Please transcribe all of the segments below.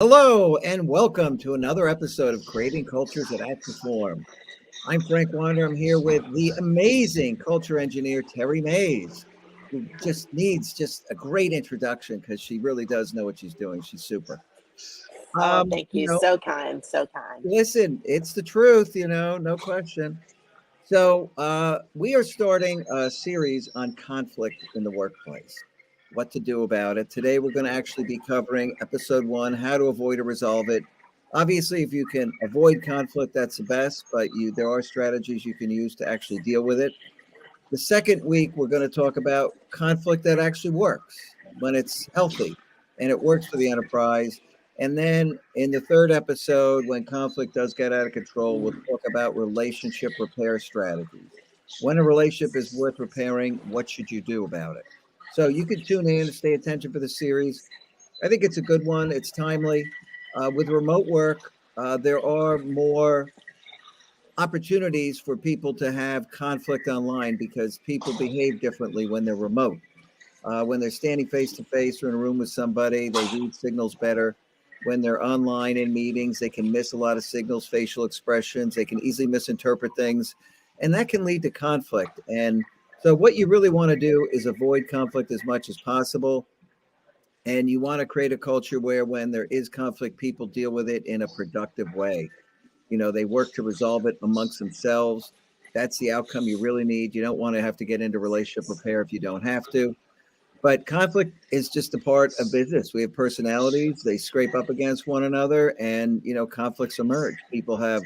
Hello and welcome to another episode of Creating Cultures at Outperform. I'm Frank Wander. I'm here with the amazing culture engineer, Terry Mays, who just needs just a great introduction because she really does know what she's doing. She's super. Oh, Um, thank you you. know, So kind, so kind. listen, it's the truth, no question. So we are starting a series on conflict in the workplace, what to do about it. Today, we're going to actually be covering episode one, how to avoid or resolve it. Obviously, if you can avoid conflict, that's the best, but there are strategies you can use to actually deal with it. The second week, we're going to talk about conflict that actually works when it's healthy and it works for the enterprise. And then in the third episode, when conflict does get out of control, we'll talk about relationship repair strategies. When a relationship is worth repairing, what should you do about it? So you can tune in and stay attention for the series. I think it's a good one. It's timely. With remote work, there are more opportunities for people to have conflict online because people behave differently when they're remote. When they're standing face to face or in a room with somebody, they read signals better. When they're online in meetings, they can miss a lot of signals, facial expressions. They can easily misinterpret things, and that can lead to conflict. And so, what you really want to do is avoid conflict as much as possible. And you want to create a culture where, when there is conflict, people deal with it in a productive way. They work to resolve it amongst themselves. That's the outcome you really need. You don't want to have to get into relationship repair if you don't have to. But conflict is just a part of business. We have personalities, they scrape up against one another, and conflicts emerge. People have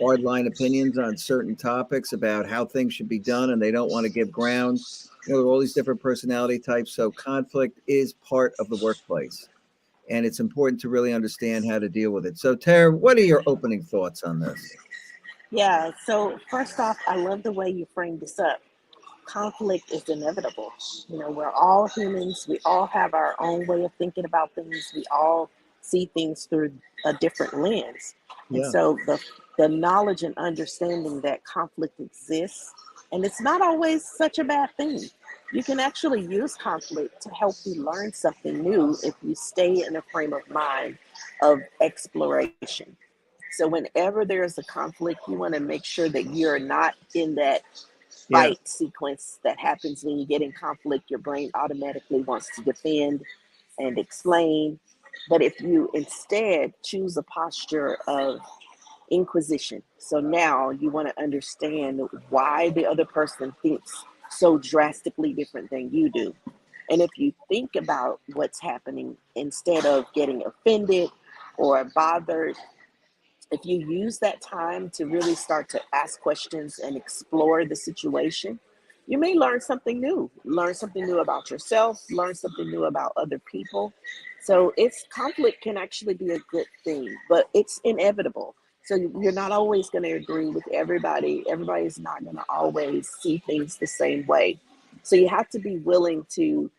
hard line opinions on certain topics about how things should be done, and they don't want to give ground. There are all these different personality types. So conflict is part of the workplace. And it's important to really understand how to deal with it. So, Tara, what are your opening thoughts on this? Yeah, so first off, I love the way you framed this up. Conflict is inevitable. We're all humans. We all have our own way of thinking about things. We all see things through a different lens. And Yeah, so the knowledge and understanding that conflict exists, and it's not always such a bad thing. You can actually use conflict to help you learn something new if you stay in a frame of mind of exploration. So whenever there's a conflict, you want to make sure that you're not in that yeah, fight sequence that happens when you get in conflict. Your brain automatically wants to defend and explain. But if you instead choose a posture of inquisition, so now you want to understand why the other person thinks so drastically different than you do. And if you think about what's happening instead of getting offended or bothered, if you use that time to really start to ask questions and explore the situation, you may learn something new about yourself, learn something new about other people. So it's conflict can actually be a good thing, but it's inevitable. So you're not always going to agree with everybody. Everybody's not going to always see things the same way. So you have to be willing to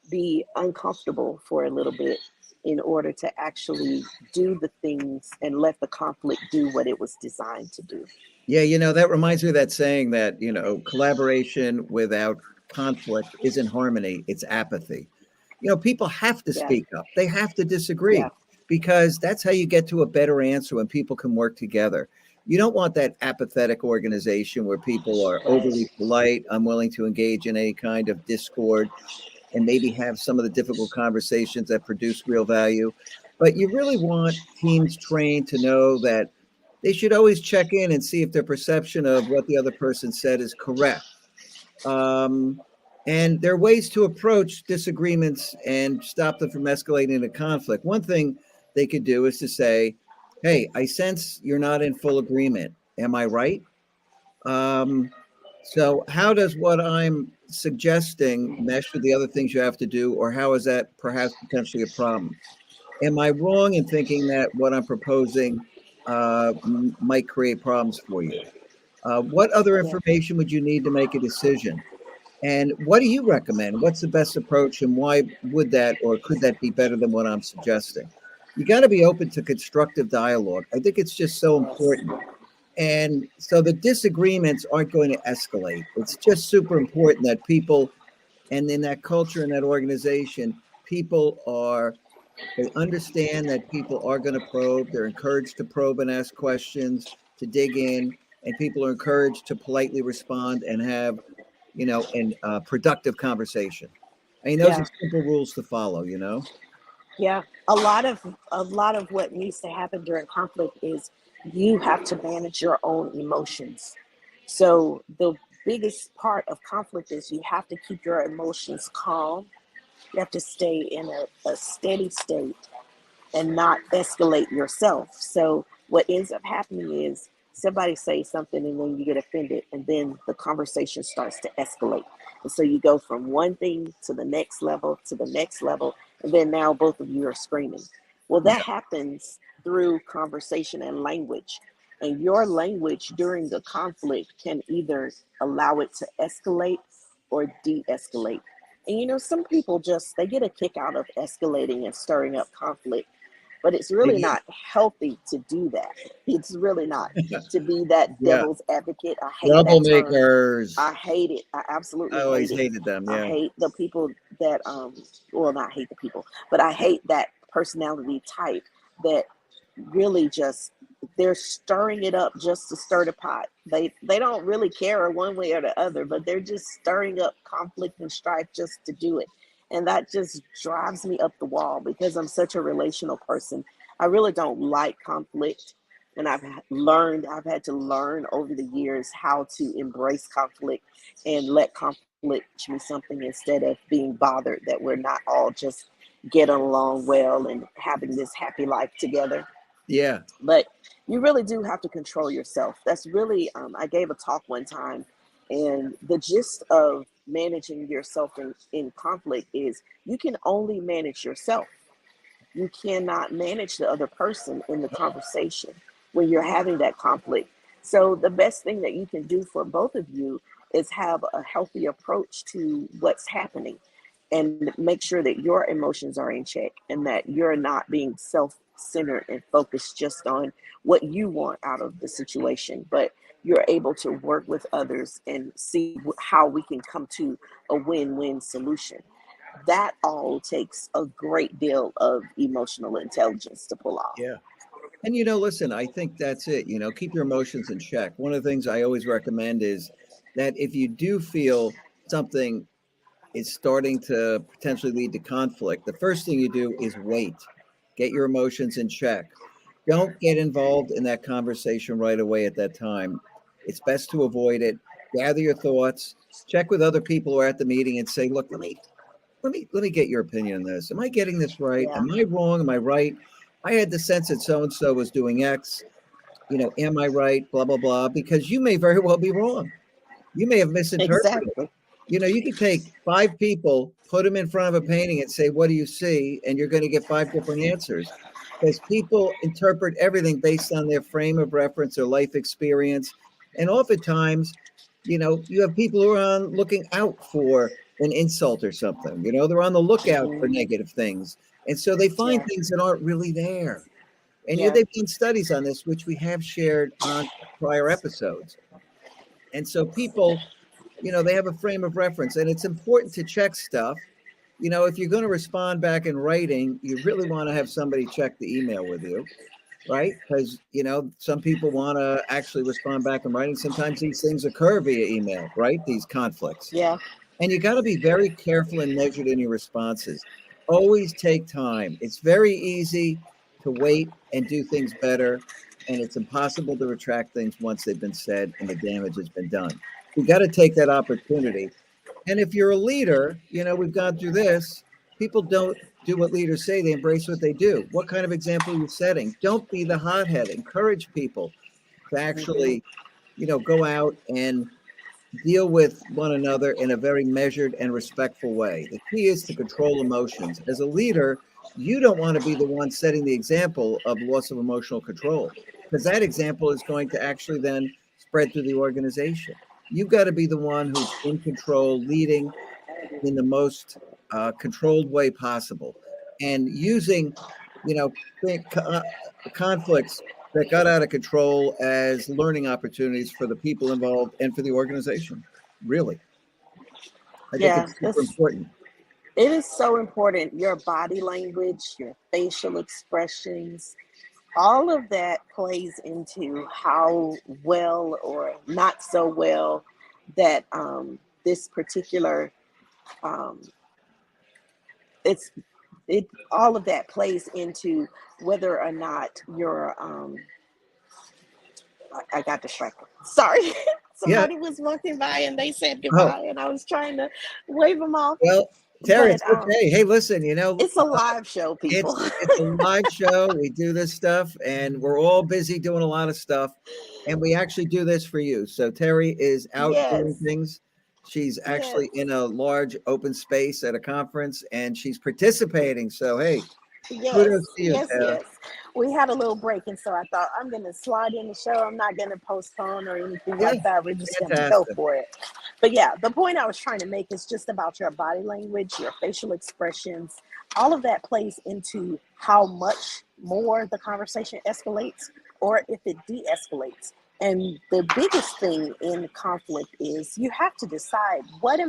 be uncomfortable for a little bit in order to actually do the things and let the conflict do what it was designed to do. yeah. That reminds me of that saying that, collaboration without conflict isn't harmony, it's apathy. People have to Yeah, speak up, they have to yeah, disagree because that's how you get to a better answer when people can work together. You don't want that apathetic organization where people are right. overly polite, unwilling to engage in any kind of discord, and maybe have some of the difficult conversations that produce real value. But you really want teams trained to know that they should always check in and see if their perception of what the other person said is correct. Um, and there are ways to approach disagreements and stop them from escalating into conflict. One thing they could do is to say, "Hey, I sense you're not in full agreement. Am I right? Um, so, how does what I'm suggesting mesh with the other things you have to do, or how is that perhaps potentially a problem? Am I wrong in thinking that what I'm proposing might create problems for you? What other Yeah. information would you need to make a decision? And what do you recommend? What's the best approach, and why would that or could that be better than what I'm suggesting?" You got to be open to constructive dialogue. I think it's just so Yes. important. And so the disagreements aren't going to escalate. It's just super important that people, and in that culture, in that organization, people are They understand that people are going to probe. They're encouraged to probe and ask questions, to dig in, and people are encouraged to politely respond and have, an productive conversation. I mean, those are Yeah. simple rules to follow. Yeah, a lot of what needs to happen during conflict is you have to manage your own emotions. So the biggest part of conflict is you have to keep your emotions calm. You have to stay in a steady state and not escalate yourself. So what ends up happening is somebody says something and then you get offended and then the conversation starts to escalate. And so you go from one thing to the next level to the next level, and then now both of you are screaming. Well, Yeah. that happens through conversation and language. And your language during the conflict can either allow it to escalate or de-escalate. And some people just they get a kick out of escalating and stirring up conflict, but it's They really do. not healthy to do that. It's really not to be that Yeah. devil's advocate. I hate that term. Troublemakers. I hate it. I I absolutely always hate it. hated them. I Yeah. hate the people that well, not hate the people, but I hate that personality type that really just they're stirring it up just to stir the pot. They don't really care one way or the other, but they're just stirring up conflict and strife just to do it. And that just drives me up the wall because I'm such a relational person. I really don't like conflict. And I've had to learn over the years how to embrace conflict and let conflict teach me something instead of being bothered that we're not all just getting along well and having this happy life together. Yeah. But you really do have to control yourself. That's really I gave a talk one time, and the gist of managing yourself in conflict is you can only manage yourself. You cannot manage the other person in the conversation when you're having that conflict. So the best thing that you can do for both of you is have a healthy approach to what's happening and make sure that your emotions are in check and that you're not being self-centered and focused just on what you want out of the situation, but you're able to work with others and see how we can come to a win-win solution. That all takes a great deal of emotional intelligence to pull off. Yeah. And listen, I think that's it. Keep your emotions in check. One of the things I always recommend is that if you do feel something is starting to potentially lead to conflict, the first thing you do is wait. Get your emotions in check. Don't get involved in that conversation right away at that time. It's best to avoid it. Gather your thoughts. Check with other people who are at the meeting and say, "Look, let me get your opinion on this. Am I getting this right? Yeah, Am I wrong? Am I right? I had the sense that so and so was doing X. Am I right? Blah blah blah." Because you may very well be wrong. You may have misinterpreted. exactly. You could take five people, put them in front of a painting, and say, "What do you see?" And you're going to get five different answers because people interpret everything based on their frame of reference or life experience. And oftentimes, you have people who are on looking out for an insult or something. They're on the lookout for Hmm. negative things. And so they find Yeah, things that aren't really there. And yeah, they've done studies on this, which we have shared on prior episodes. And so people, they have a frame of reference, and it's important to check stuff. If you're going to respond back in writing, you really want to have somebody check the email with you, right? Because, some people want to actually respond back in writing. Sometimes these things occur via email, right? These conflicts. yeah, And you got to be very careful and measured in your responses. Always take time. It's very easy to wait and do things better, and it's impossible to retract things once they've been said and the damage has been done. You got to take that opportunity. And if you're a leader, we've gone through this. People don't do what leaders say, they embrace what they do. What kind of example are you setting? Don't be the hothead. Encourage people to hmm, actually, go out and deal with one another in a very measured and respectful way. The key is to control emotions. As a leader, you don't want to be the one setting the example of loss of emotional control because that example is going to actually then spread through the organization. You've got to be the one who's in control, leading in the most controlled way possible, and using, you know, conflicts that got out of control as learning opportunities for the people involved and for the organization. Really, I think yeah. it's super That's important. It is so important. Your body language, your facial expressions, all of that plays into how well or not so well that this particular um, it's it all of that plays into whether or not you're I got distracted. Sorry. Yeah. Somebody was walking by and they said Oh, goodbye and I was trying to wave them off. well, Terry, But it's okay. Hey, listen, it's a live show, people. it's a live show. We do this stuff, and we're all busy doing a lot of stuff, and we actually do this for you. So Terry is out doing Yes. things. She's Yes. actually in a large open space at a conference, and she's participating. So hey, Yes, kudos to you, yes, Tara. yes. We had a little break, and so I thought I'm going to slide in the show. I'm not going to postpone or anything Yeah, like that. We're just going to go fantastic. for it. But yeah, the point I was trying to make is just about your body language, your facial expressions. All of that plays into how much more the conversation escalates or if it de escalates. And the biggest thing in conflict is you have to decide what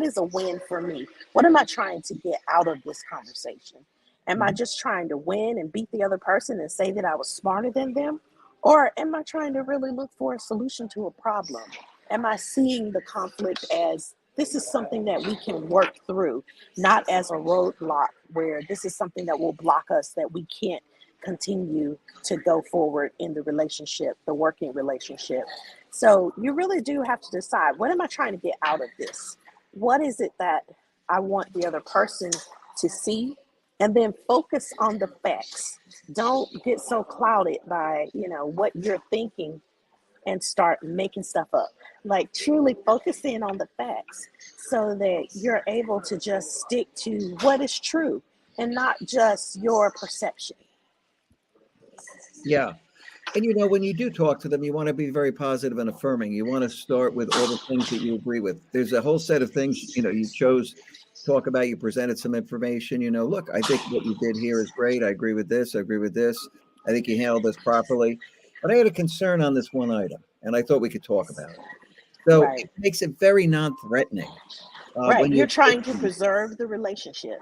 is a win for me? What am I trying to get out of this conversation? Am I Mhm. just trying to win and beat the other person and say that I was smarter than them? Or am I trying to really look for a solution to a problem? Am I seeing the conflict as this is something that we can work through, not as a roadblock where this is something that will block us that we can't continue to go forward in the relationship, the working relationship. So you really do have to decide, what am I trying to get out of this? What is it that I want the other person to see? And then focus on the facts. Don't get so clouded by, what you're thinking and start making stuff up. Like truly focus in on the facts so that you're able to just stick to what is true and not just your perception. Yeah. And when you do talk to them, you want to be very positive and affirming. You want to start with all the things that you agree with. There's a whole set of things, you chose to talk about. You presented some information, look, I think what you did here is great. I agree with this. I agree with this. I think you handled this properly. But I had a concern on this one item, and I thought we could talk about it. So Right. it makes it very non-threatening Right. when you You're approach trying to them. preserve the relationship.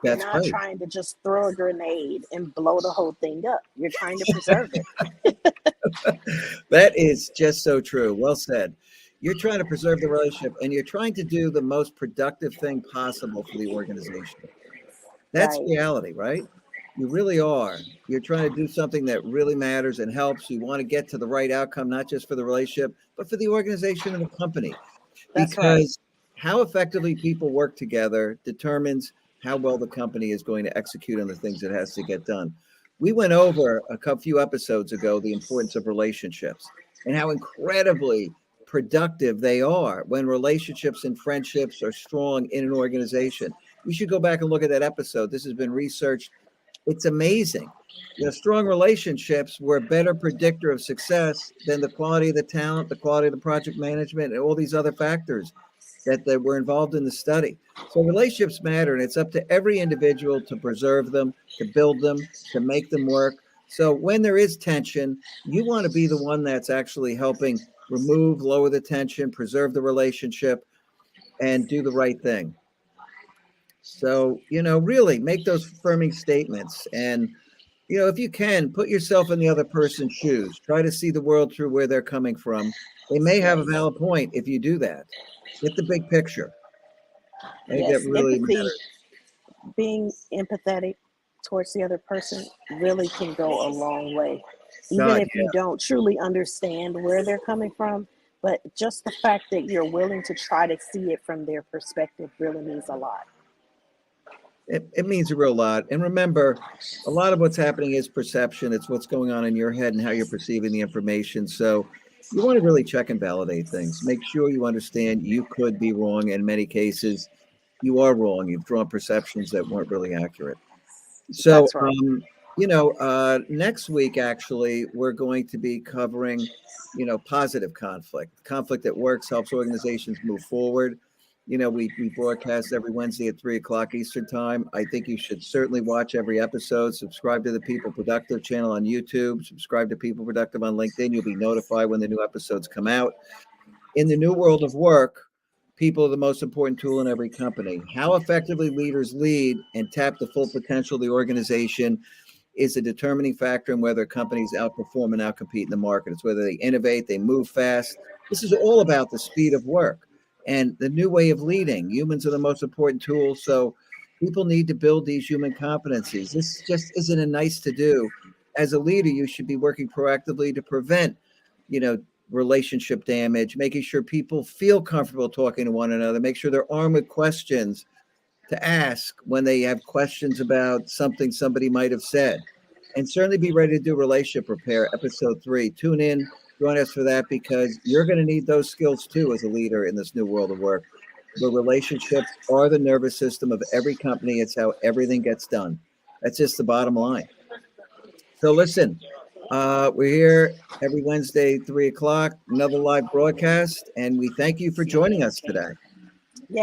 You're That's not right. trying to just throw a grenade and blow the whole thing up. You're trying to preserve it. That is just so true. Well said. You're trying to preserve the relationship and you're trying to do the most productive thing possible for the organization. That's Right. reality, right? You really are. You're trying to do something that really matters and helps. You want to get to the right outcome, not just for the relationship, but for the organization and the company. That's right. Because how effectively people work together determines how well the company is going to execute on the things it has to get done. We went over few episodes ago the importance of relationships and how incredibly productive they are when relationships and friendships are strong in an organization. You should go back and look at that episode. This has been researched. It's amazing. Strong relationships were a better predictor of success than the quality of the talent, the quality of the project management, and all these other factors that were involved in the study. So relationships matter, and it's up to every individual to preserve them, to build them, to make them work. So when there is tension, you want to be the one that's actually helping remove, lower the tension, preserve the relationship, and do the right thing. So, really make those affirming statements. And, if you can, put yourself in the other person's shoes. Try to see the world through where they're coming from. They may have a Yes. valid point if you do that. Get the big picture. I think that Yes. really Empathy, matters. being empathetic towards the other person really can go a long way. Even God, if you don't truly understand where they're coming from, but just the fact that you're willing to try to see it from their perspective really means a lot. it means a real lot. And remember, a lot of what's happening is perception. It's what's going on in your head and how you're perceiving the information. So you want to really check and validate things. Make sure you understand you could be wrong. In many cases, you are wrong. You've drawn perceptions that weren't really accurate. So, That's right. next week, actually, we're going to be covering, positive conflict. Conflict that works, helps organizations move forward. We broadcast every Wednesday at 3 o'clock Eastern time. I think you should certainly watch every episode. Subscribe to the People Productive channel on YouTube. Subscribe to People Productive on LinkedIn. You'll be notified when the new episodes come out. In the new world of work, People are the most important tool in every company. How effectively leaders lead and tap the full potential of the organization is a determining factor in whether companies outperform and outcompete in the market. It's whether they innovate, they move fast. This is all about the speed of work and the new way of leading. Humans are the most important tool. So people need to build these human competencies. This just isn't a nice to do. As a leader, you should be working proactively to prevent, you know, relationship damage, making sure people feel comfortable talking to one another, make sure they're armed with questions to ask when they have questions about something somebody might have said. And certainly be ready to do relationship repair, episode 3. Tune in, join us for that because you're going to need those skills too as a leader in this new world of work. Where relationships are the nervous system of every company. It's how everything gets done. That's just the bottom line. So listen, we're here every Wednesday, 3 o'clock, another live broadcast, and we thank you for joining us today.